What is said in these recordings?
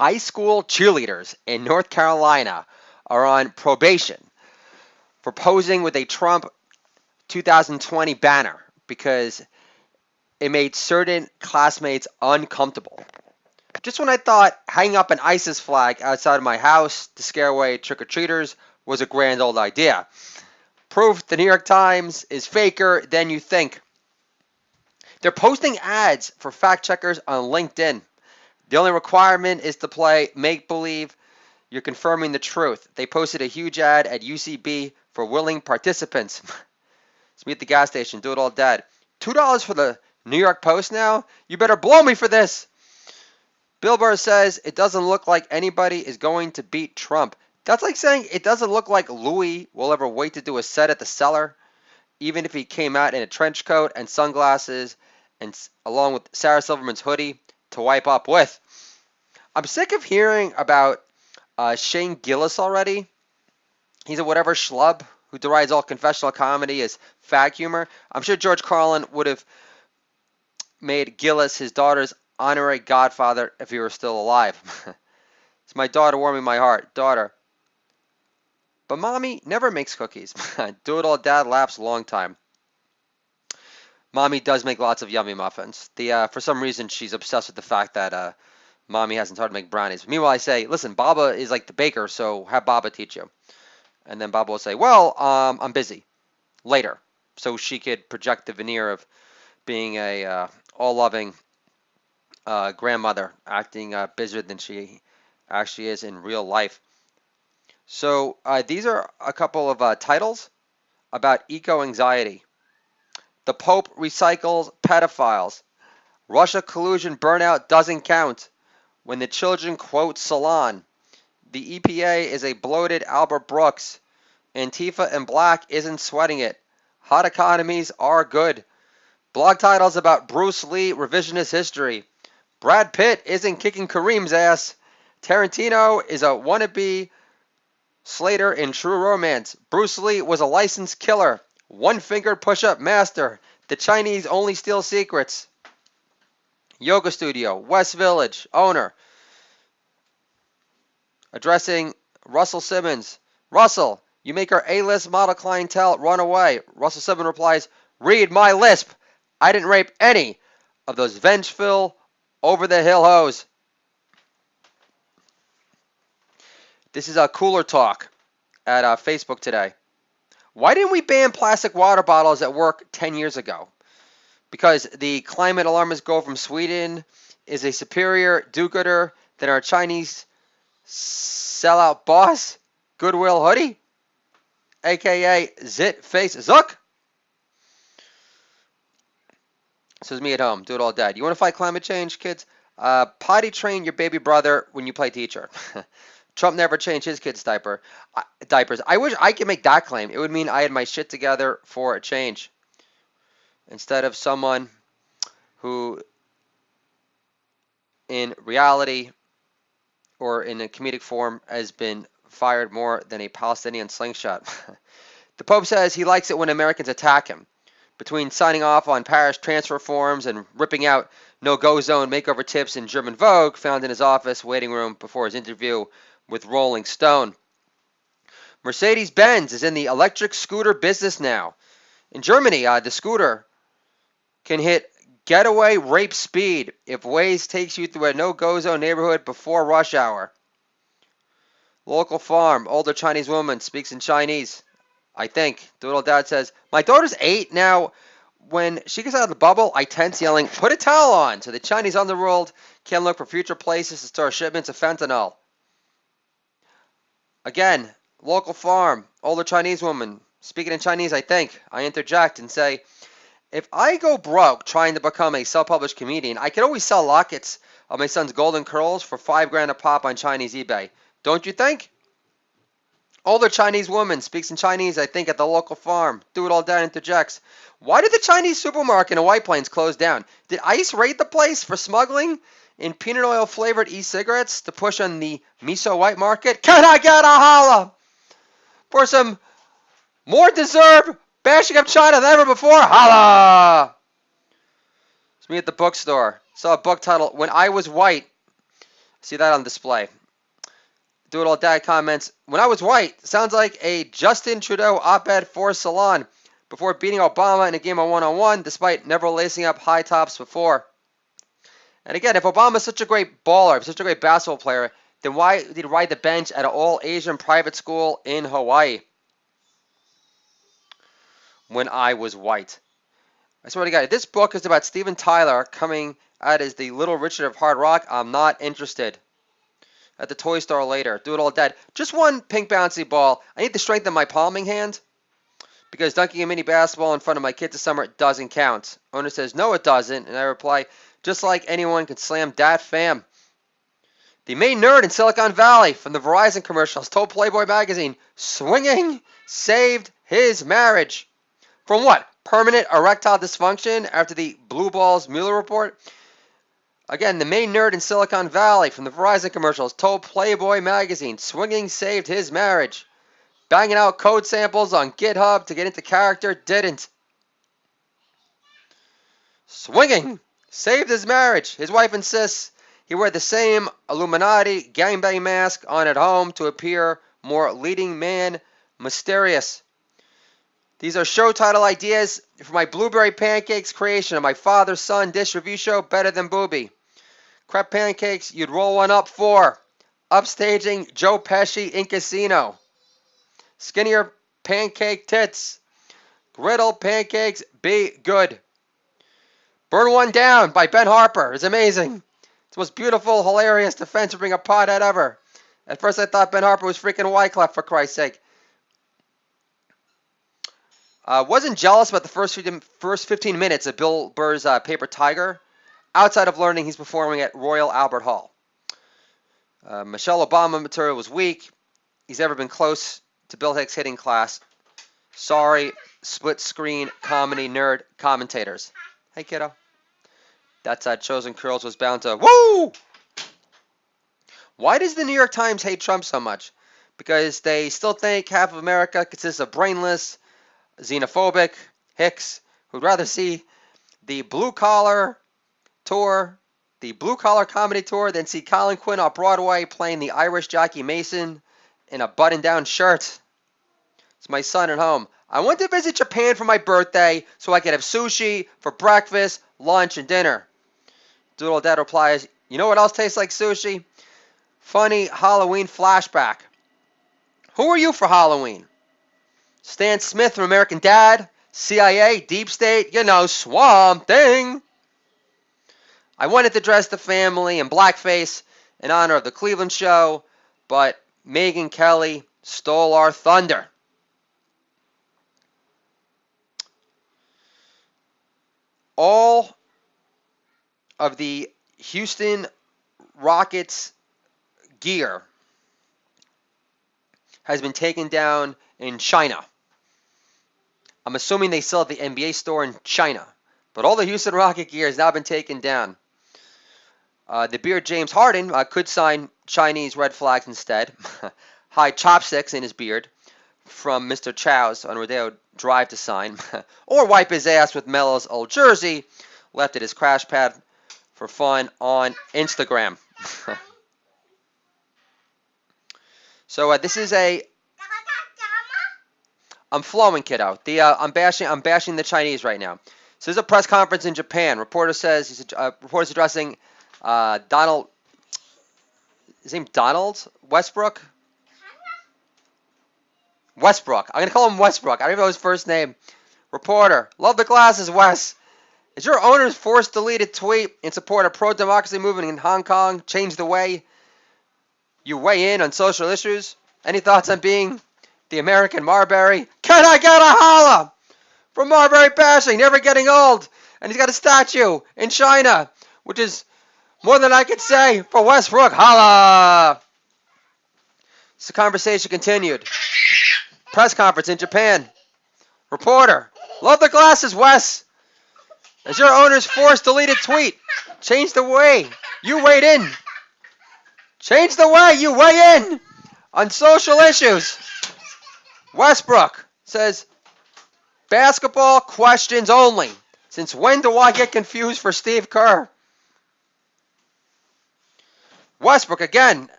high school cheerleaders in North Carolina are on probation for posing with a Trump 2020 banner because it made certain classmates uncomfortable. Just when I thought hanging up an ISIS flag outside of my house to scare away trick-or-treaters was a grand old idea. Proof the New York Times is faker than you think. They're posting ads for fact checkers on LinkedIn. The only requirement is to play make-believe. You're confirming the truth. They posted a huge ad at UCB for willing participants. Let's meet at the gas station. Do it all dead. $2 for the New York Post now? You better blow me for this. Bill Burr says it doesn't look like anybody is going to beat Trump. That's like saying it doesn't look like Louis will ever wait to do a set at the Cellar, even if he came out in a trench coat and sunglasses and along with Sarah Silverman's hoodie to wipe up with. I'm sick of hearing about Shane Gillis already. He's a whatever schlub who derides all confessional comedy as fag humor. I'm sure George Carlin would have made Gillis his daughter's honorary godfather if he were still alive. It's my daughter warming my heart. Daughter. But mommy never makes cookies. Do it all dad laughs a long time. Mommy does make lots of yummy muffins. For some reason she's obsessed with the fact that mommy hasn't started to make brownies. Meanwhile I say, listen, Baba is like the baker, so have Baba teach you. And then Baba will say, well, I'm busy. Later. So she could project the veneer of being a all-loving grandmother, acting busier than she actually is in real life. So these are a couple of titles about eco-anxiety. The Pope recycles pedophiles. Russia collusion burnout doesn't count. When the children quote Salon. The EPA is a bloated Albert Brooks. Antifa and Black isn't sweating it. Hot economies are good. Blog titles about Bruce Lee revisionist history. Brad Pitt isn't kicking Kareem's ass. Tarantino is a wannabe Slater in True Romance. Bruce Lee was a licensed killer. One-fingered push-up master. The Chinese only steal secrets. Yoga studio. West Village. Owner. Addressing Russell Simmons. Russell, you make our A-list model clientele run away. Russell Simmons replies, read my lisp. I didn't rape any of those vengeful, over-the-hill hoes. This is a cooler talk at Facebook today. Why didn't we ban plastic water bottles at work 10 years ago? Because the climate alarmist girl from Sweden is a superior do-gooder than our Chinese sellout boss, Goodwill Hoodie, a.k.a. Zit Face Zook. Says me at home. Do it all dad. You want to fight climate change, kids? Potty train your baby brother when you play teacher. Trump never changed his kids' diapers. I wish I could make that claim. It would mean I had my shit together for a change. Instead of someone who, in reality or in a comedic form, has been fired more than a Palestinian slingshot. The Pope says he likes it when Americans attack him. Between signing off on Paris transfer forms and ripping out no-go zone makeover tips in German Vogue found in his office waiting room before his interview with Rolling Stone. Mercedes-Benz is in the electric scooter business now. In Germany, the scooter can hit getaway rape speed if Waze takes you through a no-go zone neighborhood before rush hour. Local farm, older Chinese woman speaks in Chinese. I think. Doodle Dad says, my daughter's 8 now. When she gets out of the bubble, I tense yelling, put a towel on, so the Chinese underworld can look for future places to store shipments of fentanyl. Again, local farm, older Chinese woman, speaking in Chinese, I think. I interject and say, if I go broke trying to become a self-published comedian, I could always sell lockets of my son's golden curls for $5,000 a pop on Chinese eBay. Don't you think? Older Chinese woman speaks in Chinese, I think, at the local farm. Do it all dad interjects. Why did the Chinese supermarket in White Plains close down? Did ICE raid the place for smuggling in peanut oil flavored e-cigarettes to push on the miso white market? Can I get a holla for some more deserved bashing of China than ever before? Holla! It's me at the bookstore. Saw a book titled When I Was White. See that on display. Do It All Dad comments, when I was white, sounds like a Justin Trudeau op-ed for Salon before beating Obama in a game of one-on-one, despite never lacing up high tops before. And again, if Obama's such a great baller, such a great basketball player, then why did he ride the bench at an all-Asian private school in Hawaii when I was white? I swear to God, if this book is about Steven Tyler coming out as the Little Richard of Hard Rock, I'm not interested. At the toy store later. Do It All Dead. Just one pink bouncy ball. I need to strengthen my palming hand because dunking a mini basketball in front of my kids this summer doesn't count. Owner says, no, it doesn't. And I reply, just like anyone can slam dat fam. The main nerd in Silicon Valley from the Verizon commercials told Playboy magazine, swinging saved his marriage. From what? Permanent erectile dysfunction after the Blue Balls Mueller report? Again, the main nerd in Silicon Valley from the Verizon commercials told Playboy magazine swinging saved his marriage. Banging out code samples on GitHub to get into character didn't. Swinging saved his marriage. His wife insists he wear the same Illuminati gangbang mask on at home to appear more leading man mysterious. These are show title ideas for my Blueberry Pancakes creation of my father-son dish review show, Better Than Booby. Crepe pancakes you'd roll one up for. Upstaging Joe Pesci in Casino. Skinnier pancake tits. Griddle pancakes be good. Burn One Down by Ben Harper is amazing. It's the most beautiful, hilarious defense of being a pothead ever. At first I thought Ben Harper was freaking Wyclef, for Christ's sake. Wasn't jealous about the first 15 minutes of Bill Burr's Paper Tiger, outside of learning he's performing at Royal Albert Hall. Michelle Obama material was weak. He's never been close to Bill Hicks hitting class. Sorry, split-screen comedy nerd commentators. Hey, kiddo. That's Chosen Curls was bound to... Woo! Why does the New York Times hate Trump so much? Because they still think half of America consists of brainless, xenophobic hicks who'd rather see the blue-collar tour, the blue-collar comedy tour, than see Colin Quinn on Broadway playing the Irish Jackie Mason in a button-down shirt. It's my son at home. I went to visit Japan for my birthday so I could have sushi for breakfast, lunch, and dinner. Doodle Dad replies, you know what else tastes like sushi? Funny Halloween flashback. Who are you for Halloween? Stan Smith from American Dad, CIA, Deep State, Swamp Thing. I wanted to dress the family in blackface in honor of the Cleveland show, but Megyn Kelly stole our thunder. All of the Houston Rockets gear has been taken down in China. I'm assuming they sell at the NBA store in China. But all the Houston Rocket gear has now been taken down. The beard James Harden could sign Chinese red flags instead. Hide chopsticks in his beard from Mr. Chow's on Rodeo Drive to sign. Or wipe his ass with Melo's old jersey left at his crash pad for fun on Instagram. So this is a... I'm flowing, kiddo. I'm bashing the Chinese right now. So there's a press conference in Japan. Reporter's addressing Donald. His name Donald Westbrook. Westbrook. I'm gonna call him Westbrook. I don't even know his first name. Reporter. Love the glasses, Wes. Is your owner's forced deleted tweet in support of pro-democracy movement in Hong Kong change the way you weigh in on social issues? Any thoughts on being the American Marbury? Can I get a holla from Marbury bashing, never getting old? And he's got a statue in China, which is more than I could say for Westbrook. Holla! So the conversation continued. Press conference in Japan. Reporter. Love the glasses, Wes. As your owner's forced deleted tweet. Change the way you weighed in. Change the way you weigh in on social issues. Westbrook says, basketball questions only. Since when do I get confused for Steve Kerr? Westbrook again,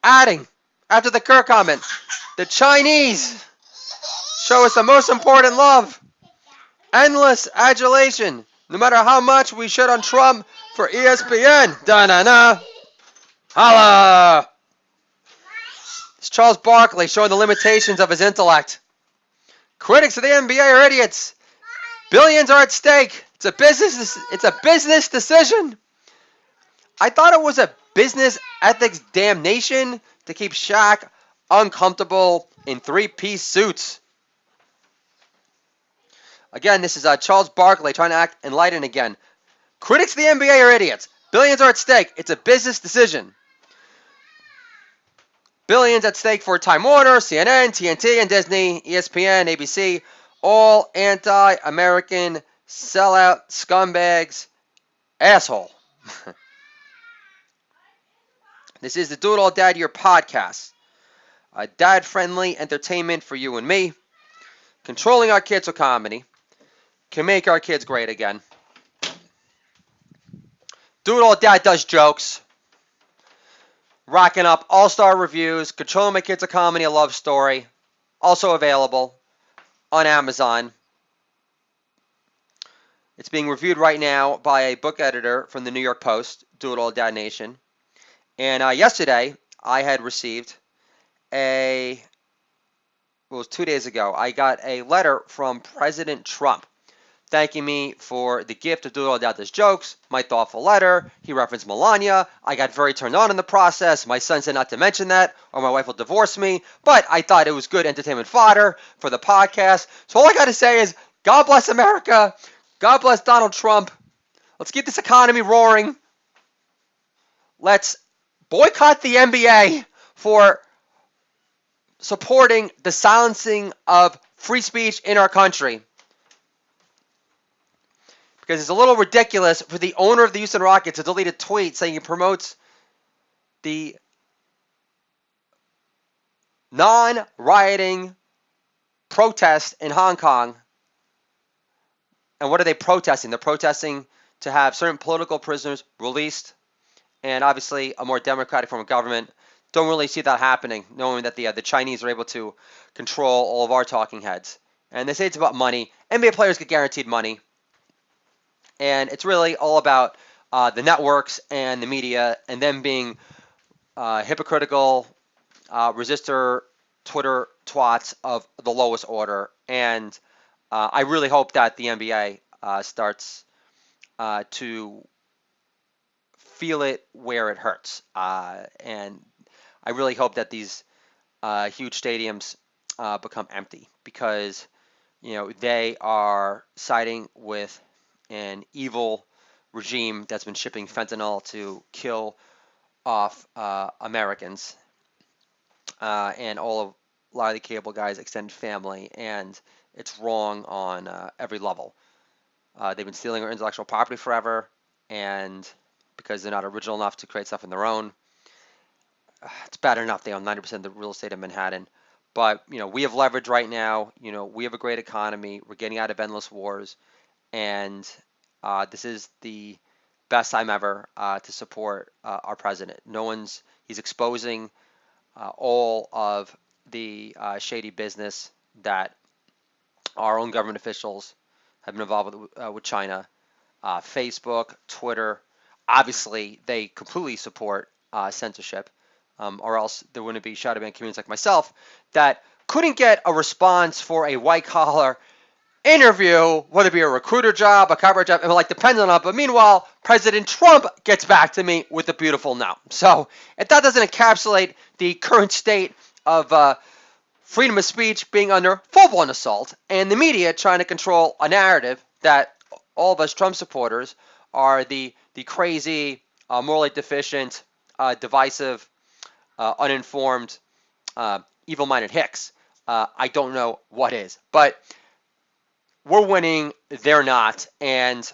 adding after the Kerr comment. The Chinese show us the most important love. Endless adulation. No matter how much we shit on Trump for ESPN. Da-na-na. Holla! It's Charles Barkley showing the limitations of his intellect. Critics of the NBA are idiots. Billions are at stake. It's a business decision. I thought it was a business ethics damnation to keep Shaq uncomfortable in three-piece suits. Again, this is Charles Barkley trying to act enlightened again. Critics of the NBA are idiots. Billions are at stake. It's a business decision. Billions at stake for Time Warner, CNN, TNT, and Disney, ESPN, ABC, all anti-American sellout scumbags. Asshole. This is the Do It All Dad Year podcast. A dad-friendly entertainment for you and me. Controlling our kids with comedy can make our kids great again. Do It All Dad does jokes. Rocking up all-star reviews. Controlling my kids with comedy, a love story. Also available on Amazon. It's being reviewed right now by a book editor from the New York Post, Do It All Dad Nation. And yesterday, I had received it was 2 days ago, I got a letter from President Trump thanking me for the gift of Do It All Dad Does Jokes, my thoughtful letter. He referenced Melania. I got very turned on in the process. My son said not to mention that or my wife will divorce me. But I thought it was good entertainment fodder for the podcast. So all I got to say is, God bless America. God bless Donald Trump. Let's keep this economy roaring. Let's boycott the NBA for supporting the silencing of free speech in our country. Because it's a little ridiculous for the owner of the Houston Rockets to delete a tweet saying he promotes the non-rioting protest in Hong Kong. And what are they protesting? They're protesting to have certain political prisoners released and obviously a more democratic form of government. Don't really see that happening, knowing that the Chinese are able to control all of our talking heads. And they say it's about money. NBA players get guaranteed money. And it's really all about the networks and the media and them being hypocritical, resistor Twitter twats of the lowest order. And I really hope that the NBA starts to feel it where it hurts. And I really hope that these huge stadiums become empty because, they are siding with an evil regime that's been shipping fentanyl to kill off Americans and a lot of the cable guys' extended family, and it's wrong on every level. They've been stealing our intellectual property forever, and because they're not original enough to create stuff on their own, it's bad enough they own 90% of the real estate in Manhattan. But, we have leverage right now. We have a great economy. We're getting out of endless wars. And this is the best time ever to support our president. He's exposing all of the shady business that our own government officials have been involved with China. Facebook, Twitter, obviously they completely support censorship, or else there wouldn't be shadow ban communities like myself that couldn't get a response for a white-collar interview, whether it be a recruiter job, a copyright job, and depends on it. But meanwhile, President Trump gets back to me with a beautiful no. So if that doesn't encapsulate the current state of freedom of speech being under full-blown assault, and the media trying to control a narrative that all of us Trump supporters are the crazy, morally deficient, divisive, uninformed, evil-minded hicks, I don't know what is. But we're winning, they're not, and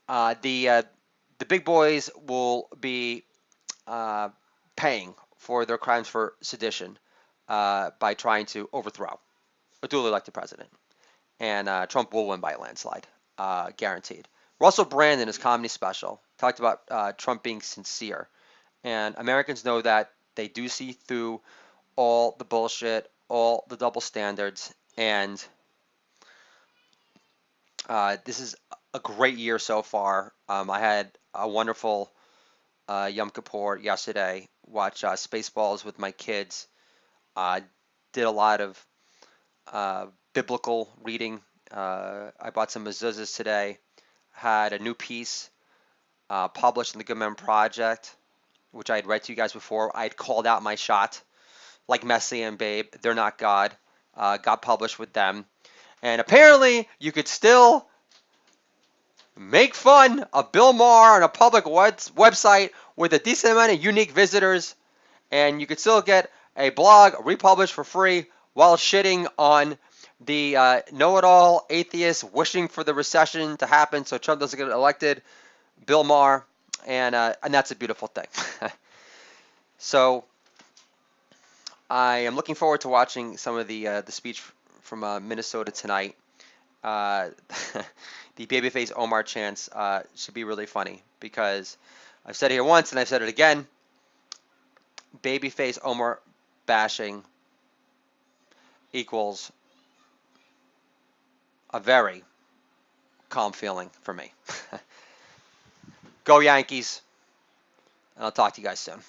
the big boys will be paying for their crimes for sedition by trying to overthrow a duly elected president. And Trump will win by a landslide, guaranteed. Russell Brand in his comedy special talked about Trump being sincere. And Americans know that. They do see through all the bullshit, all the double standards, and this is a great year so far. I had a wonderful Yom Kippur yesterday. Watch Spaceballs with my kids. Uh, did a lot of biblical reading. I bought some mezuzahs today. Had a new piece published in the Good Men Project, which I had read to you guys before. I had called out my shot, like Messi and Babe. They're not God. Got published with them. And apparently, you could still make fun of Bill Maher on a public website with a decent amount of unique visitors, and you could still get a blog republished for free while shitting on the know-it-all atheist wishing for the recession to happen so Trump doesn't get elected, Bill Maher, and that's a beautiful thing. So I am looking forward to watching some of the speech from Minnesota tonight. Uh, the babyface Omar chants should be really funny because I've said it here once and I've said it again. Babyface Omar bashing equals a very calm feeling for me. Go Yankees, and I'll talk to you guys soon.